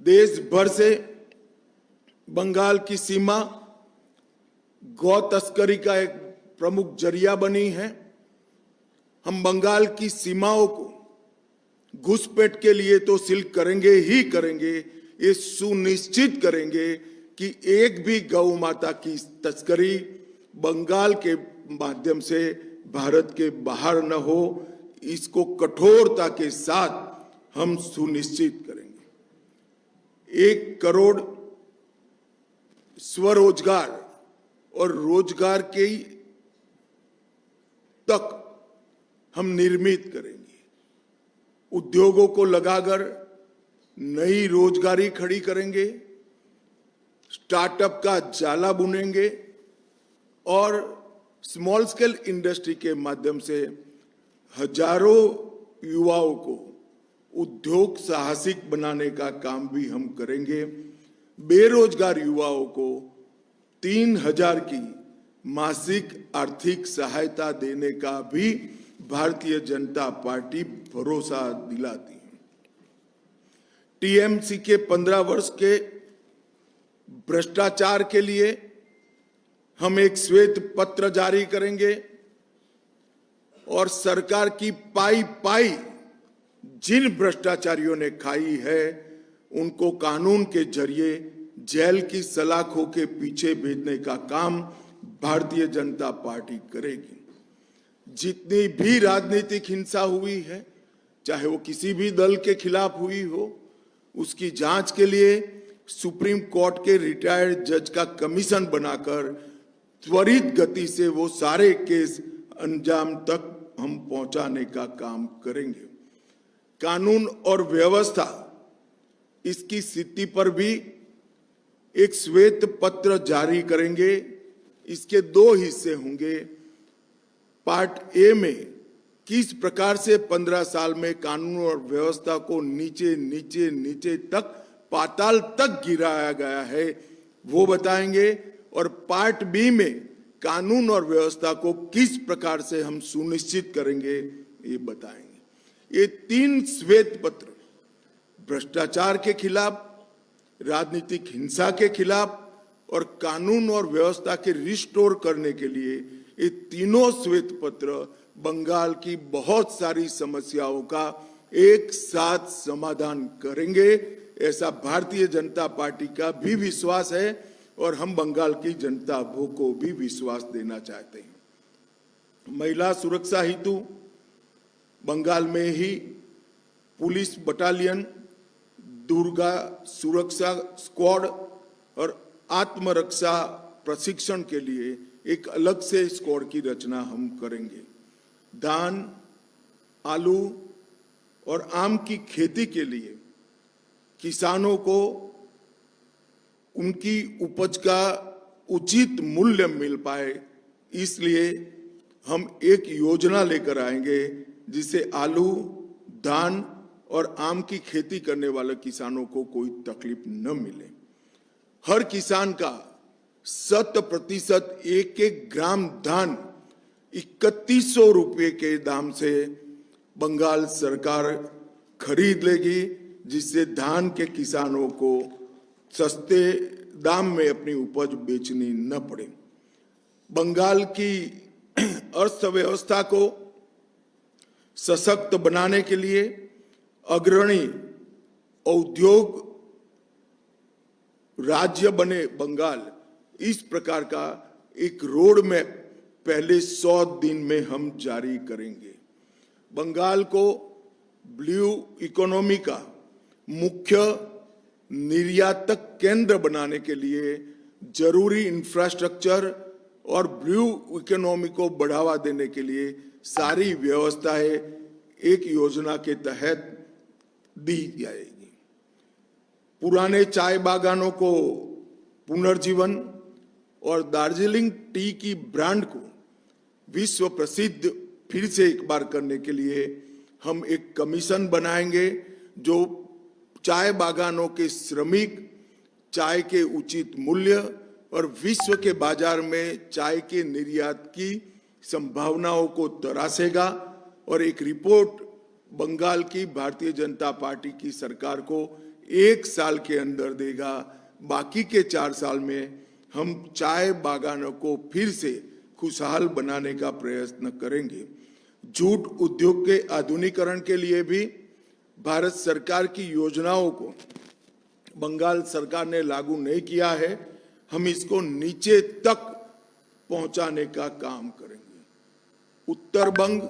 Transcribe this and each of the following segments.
देश भर से बंगाल की सीमा गौ तस्करी का एक प्रमुख जरिया बनी है। हम बंगाल की सीमाओं को घुसपैठ के लिए तो सील करेंगे ही करेंगे, ये सुनिश्चित करेंगे कि एक भी गौ माता की तस्करी बंगाल के माध्यम से भारत के बाहर न हो। इसको कठोरता के साथ हम सुनिश्चित करेंगे। 1 करोड़ स्वरोजगार और रोजगार के तक हम निर्मित करेंगे। उद्योगों को लगाकर नई रोजगारी खड़ी करेंगे, स्टार्टअप का जाला बुनेंगे और स्मॉल स्केल इंडस्ट्री के माध्यम से हजारों युवाओं को उद्योग साहसिक बनाने का काम भी हम करेंगे। बेरोजगार युवाओं को 3,000 की मासिक आर्थिक सहायता देने का भी भारतीय जनता पार्टी भरोसा दिलाती है। टीएमसी के 15 वर्ष के भ्रष्टाचार के लिए हम एक श्वेत पत्र जारी करेंगे और सरकार की पाई पाई जिन भ्रष्टाचारियों ने खाई है उनको कानून के जरिए जेल की सलाखों के पीछे भेजने का काम भारतीय जनता पार्टी करेगी। जितनी भी राजनीतिक हिंसा हुई है, चाहे वो किसी भी दल के खिलाफ हुई हो, उसकी जांच के लिए सुप्रीम कोर्ट के रिटायर्ड जज का कमीशन बनाकर त्वरित गति से वो सारे केस अंजाम तक हम पहुंचाने का काम करेंगे। कानून और व्यवस्था, इसकी स्थिति पर भी एक श्वेत पत्र जारी करेंगे। इसके 2 हिस्से होंगे। पार्ट ए में किस प्रकार से 15 साल में कानून और व्यवस्था को नीचे नीचे नीचे तक पाताल तक गिराया गया है वो बताएंगे, और पार्ट बी में कानून और व्यवस्था को किस प्रकार से हम सुनिश्चित करेंगे ये बताएंगे। ये 3 श्वेत पत्र भ्रष्टाचार के खिलाफ, राजनीतिक हिंसा के खिलाफ और कानून और व्यवस्था के रिस्टोर करने के लिए, ये तीनों श्वेत पत्र बंगाल की बहुत सारी समस्याओं का एक साथ समाधान करेंगे। ऐसा भारतीय जनता पार्टी का भी विश्वास है और हम बंगाल की जनता को भी विश्वास देना चाहते हैं। महिला सुरक्षा हेतु बंगाल में ही पुलिस बटालियन, दुर्गा सुरक्षा स्क्वाड और आत्मरक्षा प्रशिक्षण के लिए एक अलग से स्क्वाड की रचना हम करेंगे। धान, आलू और आम की खेती के लिए किसानों को उनकी उपज का उचित मूल्य मिल पाए, इसलिए हम एक योजना लेकर आएंगे जिससे आलू, धान और आम की खेती करने वाले किसानों को कोई तकलीफ न मिले। हर किसान का 100% 1-1 ग्राम धान 3100 रुपये के दाम से बंगाल सरकार खरीद लेगी, जिससे धान के किसानों को सस्ते दाम में अपनी उपज बेचनी न पड़े। बंगाल की अर्थव्यवस्था को सशक्त बनाने के लिए अग्रणी औद्योग राज्य बने बंगाल, इस प्रकार का एक रोड मैप पहले 100 दिन में हम जारी करेंगे। बंगाल को ब्लू इकोनॉमी का मुख्य निर्यातक केंद्र बनाने के लिए जरूरी इंफ्रास्ट्रक्चर और ब्लू इकोनॉमी को बढ़ावा देने के लिए सारी व्यवस्थाएं एक योजना के तहत दी जाएगी। पुराने चाय बागानों को पुनर्जीवन और दार्जिलिंग टी की ब्रांड को विश्व प्रसिद्ध फिर से एक बार करने के लिए हम एक कमीशन बनाएंगे जो चाय बागानों के श्रमिक, चाय के उचित मूल्य और विश्व के बाजार में चाय के निर्यात की संभावनाओं को तरासेगा और एक रिपोर्ट बंगाल की भारतीय जनता पार्टी की सरकार को 1 साल के अंदर देगा। बाकी के 4 साल में हम चाय बागानों को फिर से खुशहाल बनाने का प्रयत्न करेंगे। जूट उद्योग के आधुनिकीकरण के लिए भी भारत सरकार की योजनाओं को बंगाल सरकार ने लागू नहीं किया है। हम इसको नीचे तक पहुंचाने का काम करेंगे। उत्तर बंग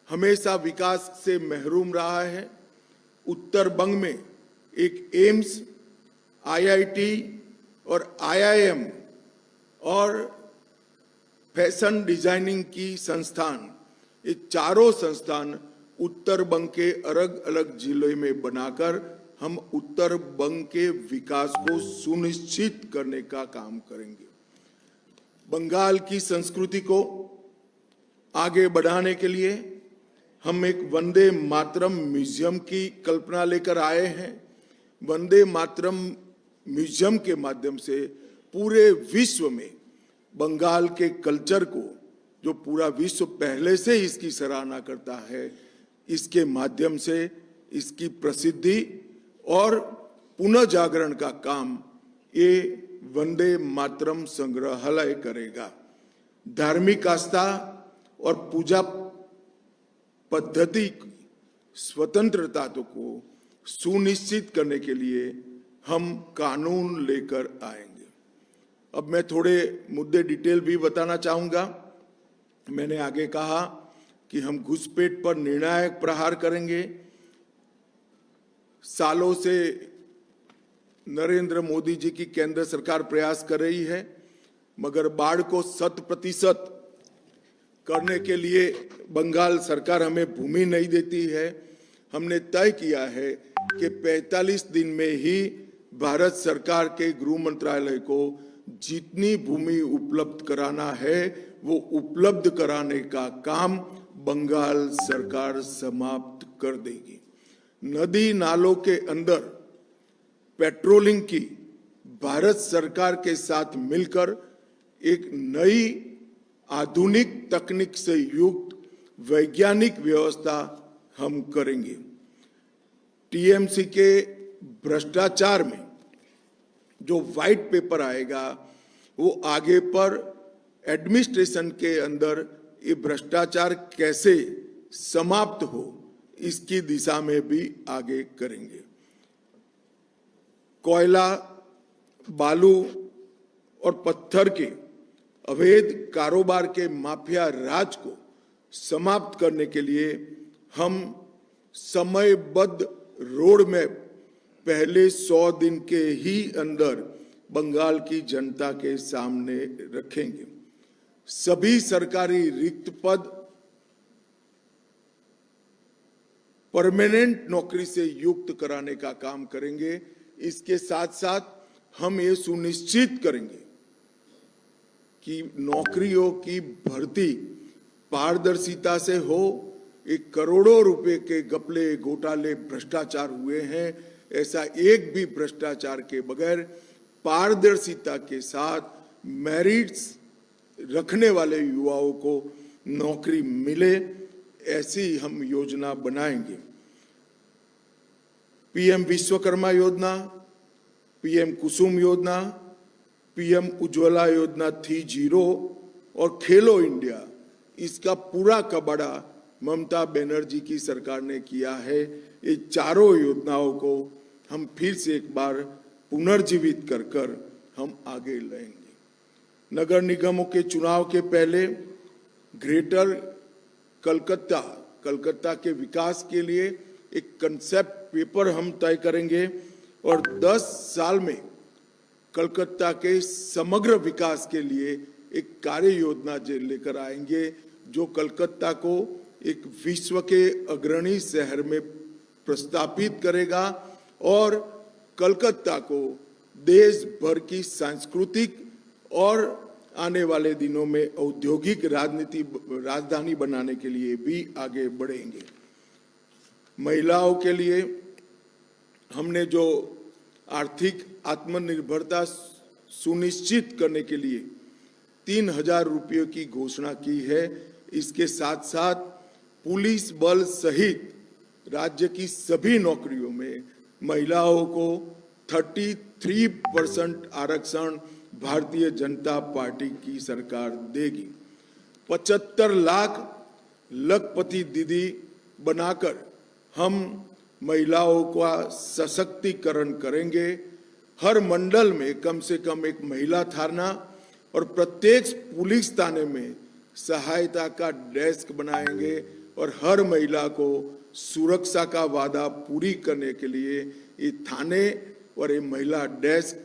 हमेशा विकास से महरूम रहा है। उत्तर बंग में एक एम्स, आईआईटी और आईआईएम और फैशन डिजाइनिंग की संस्थान, ये चारों संस्थान उत्तर बंग के अलग अलग जिले में बनाकर हम उत्तर बंग के विकास को सुनिश्चित करने का काम करेंगे। बंगाल की संस्कृति को आगे बढ़ाने के लिए हम एक वंदे मातरम म्यूजियम की कल्पना लेकर आए हैं। वंदे मातरम म्यूजियम के माध्यम से पूरे विश्व में बंगाल के कल्चर को, जो पूरा विश्व पहले से इसकी सराहना करता है, इसके माध्यम से इसकी प्रसिद्धि और पुनः जागरण का काम ये वंदे मातरम संग्रहालय करेगा। धार्मिक आस्था और पूजा पद्धति स्वतंत्रता को सुनिश्चित करने के लिए हम कानून लेकर आएंगे। अब मैं थोड़े मुद्दे डिटेल भी बताना चाहूंगा। मैंने आगे कहा कि हम घुसपैठ पर निर्णायक प्रहार करेंगे। सालों से नरेंद्र मोदी जी की केंद्र सरकार प्रयास कर रही है, मगर बाढ़ को 100% करने के लिए बंगाल सरकार हमें भूमि नहीं देती है। हमने तय किया है कि 45 दिन में ही भारत सरकार के गृह मंत्रालय को जितनी भूमि उपलब्ध कराना है वो उपलब्ध कराने का काम बंगाल सरकार समाप्त कर देगी। नदी नालों के अंदर पेट्रोलिंग की भारत सरकार के साथ मिलकर एक नई आधुनिक तकनीक से युक्त वैज्ञानिक व्यवस्था हम करेंगे। टीएमसी के भ्रष्टाचार में जो व्हाइट पेपर आएगा वो आगे पर एडमिनिस्ट्रेशन के अंदर ये भ्रष्टाचार कैसे समाप्त हो इसकी दिशा में भी आगे करेंगे। कोयला, बालू और पत्थर के अवैध कारोबार के माफिया राज को समाप्त करने के लिए हम समयबद्ध रोड मैप पहले 100 दिन के ही अंदर बंगाल की जनता के सामने रखेंगे। सभी सरकारी रिक्त पद परमानेंट नौकरी से युक्त कराने का काम करेंगे। इसके साथ साथ हम ये सुनिश्चित करेंगे कि नौकरियों की भर्ती पारदर्शिता से हो। एक करोड़ों रुपए के घपले, घोटाले, भ्रष्टाचार हुए हैं, ऐसा एक भी भ्रष्टाचार के बगैर पारदर्शिता के साथ मेरिट्स रखने वाले युवाओं को नौकरी मिले, ऐसी हम योजना बनाएंगे। पीएम विश्वकर्मा योजना, पीएम कुसुम योजना, पीएम उज्ज्वला योजना 3.0 और खेलो इंडिया, इसका पूरा कबाड़ा ममता बनर्जी की सरकार ने किया है। ये चारों योजनाओं को हम फिर से एक बार पुनर्जीवित कर हम आगे लाएंगे। नगर निगमों के चुनाव के पहले ग्रेटर कलकत्ता के विकास के लिए एक कंसेप्ट पेपर हम तय करेंगे और 10 साल में कलकत्ता के समग्र विकास के लिए एक कार्य योजना लेकर आएंगे जो कलकत्ता को एक विश्व के अग्रणी शहर में प्रस्तापित करेगा और कलकत्ता को देश भर की सांस्कृतिक और आने वाले दिनों में औद्योगिक राजधानी बनाने के लिए भी आगे बढ़ेंगे। महिलाओं के लिए हमने जो आर्थिक आत्मनिर्भरता सुनिश्चित करने के लिए 3,000 रुपयों की घोषणा की है। इसके साथ साथ पुलिस बल सहित राज्य की सभी नौकरियों में महिलाओं को 33% आरक्षण भारतीय जनता पार्टी की सरकार देगी। 75 लाख लखपति दीदी बनाकर हम महिलाओं का सशक्तिकरण करेंगे। हर मंडल में कम से कम एक महिला थाना और प्रत्येक पुलिस थाने में सहायता का डेस्क बनाएंगे और हर महिला को सुरक्षा का वादा पूरी करने के लिए ये थाने और ये महिला डेस्क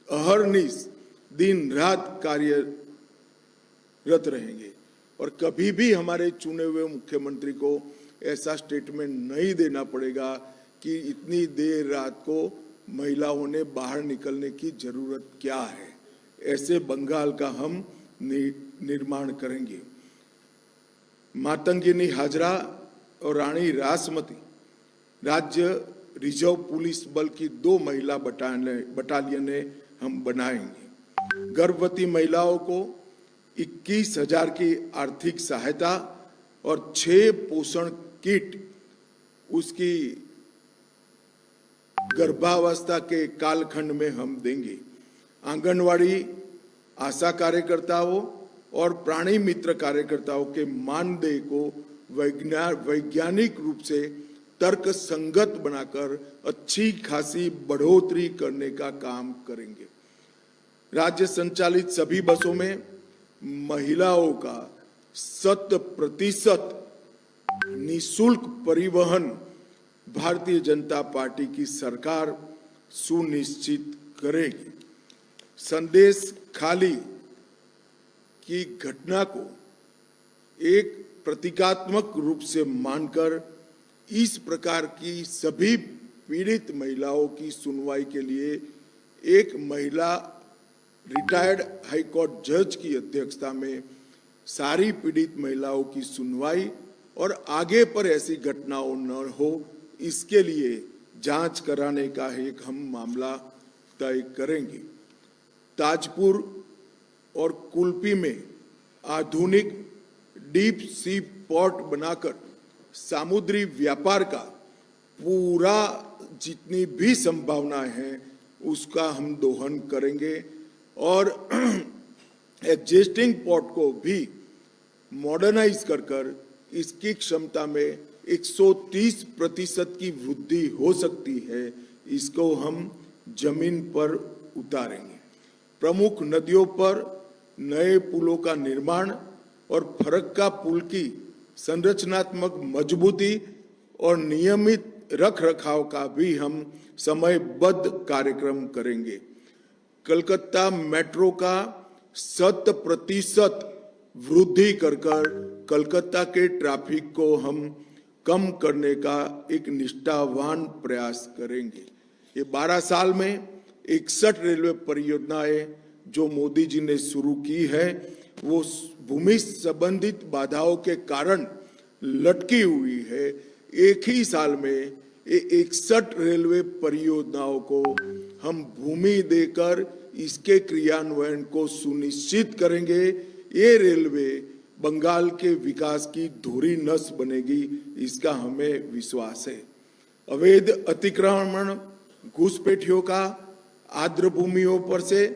अहर्निश दिन रात कार्यरत रहेंगे। और कभी भी हमारे चुने हुए मुख्यमंत्री को ऐसा स्टेटमेंट नहीं देना पड़ेगा कि इतनी देर रात को महिलाओं ने बाहर निकलने की जरूरत क्या है। ऐसे बंगाल का हम निर्माण करेंगे। मातंगिनी हाजरा और रानी रासमती राज्य रिजर्व पुलिस बल की 2 महिला बटालियनें हम बनाएंगे। गर्भवती महिलाओं को 21,000 की आर्थिक सहायता और 6 पोषण किट उसकी गर्भावस्था के कालखंड में हम देंगे। आंगनवाड़ी आशा कार्यकर्ताओं और प्राणी मित्र कार्यकर्ताओं के मानदेय को वैज्ञानिक रूप से तर्क संगत बनाकर अच्छी खासी बढ़ोतरी करने का काम करेंगे। राज्य संचालित सभी बसों में महिलाओं का 100% निःशुल्क परिवहन भारतीय जनता पार्टी की सरकार सुनिश्चित करेगी। संदेश खाली की घटना को एक प्रतीकात्मक रूप से मानकर इस प्रकार की सभी पीड़ित महिलाओं की सुनवाई के लिए एक महिला रिटायर्ड हाई कोर्ट जज की अध्यक्षता में सारी पीड़ित महिलाओं की सुनवाई और आगे पर ऐसी घटनाओं न हो इसके लिए जांच कराने का एक हम मामला तय करेंगे। ताजपुर और कुल्पी में आधुनिक डीप सी पोर्ट बनाकर समुद्री व्यापार का पूरा जितनी भी संभावना है उसका हम दोहन करेंगे और एग्जिस्टिंग पोर्ट को भी मॉडर्नाइज कर इसकी क्षमता में 130% की वृद्धि हो सकती है। इसको हम जमीन पर उतारेंगे। प्रमुख नदियों पर नए पुलों का निर्माण और फरक्का पुल की संरचनात्मक मजबूती और नियमित रखरखाव का भी हम समयबद्ध कार्यक्रम करेंगे। कलकत्ता मेट्रो का 100% वृद्धि कर कलकत्ता के ट्रैफिक को हम कम करने का एक निष्ठावान प्रयास करेंगे। ये 12 साल में 61 रेलवे परियोजनाएं जो मोदी जी ने शुरू की है वो भूमि संबंधित बाधाओं के कारण लटकी हुई है। एक ही साल में 61 रेलवे परियोजनाओं को हम भूमि देकर इसके क्रियान्वयन को सुनिश्चित करेंगे। ये रेलवे बंगाल के विकास की धुरी नस बनेगी, इसका हमें विश्वास है। अवैध अतिक्रमण घुसपैठियों का आर्द्र भूमियों पर से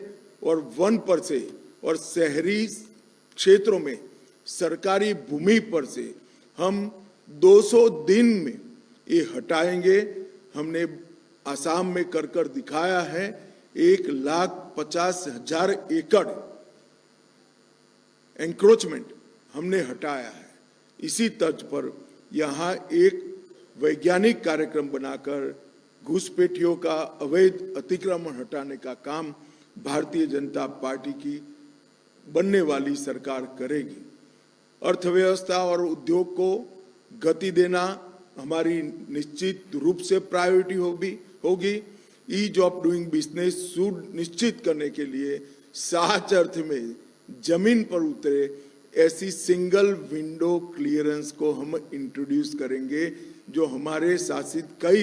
और वन पर से और शहरी क्षेत्रों में सरकारी भूमि पर से हम 200 दिन में ये हटाएंगे। हमने आसाम में कर दिखाया है। 1,50,000 एकड़ एंक्रोचमेंट हमने हटाया है। इसी तर्ज पर यहाँ एक वैज्ञानिक कार्यक्रम बनाकर घुसपैठियों का अवैध अतिक्रमण हटाने का काम भारतीय जनता पार्टी की बनने वाली सरकार करेगी। अर्थव्यवस्था और उद्योग को गति देना हमारी निश्चित रूप से प्रायोरिटी होगी। ईज ऑफ डूइंग बिजनेस सुनिश्चित करने के लिए सच अर्थ में जमीन पर उतरे ऐसी सिंगल विंडो क्लियरेंस को हम इंट्रोड्यूस करेंगे जो हमारे शासित कई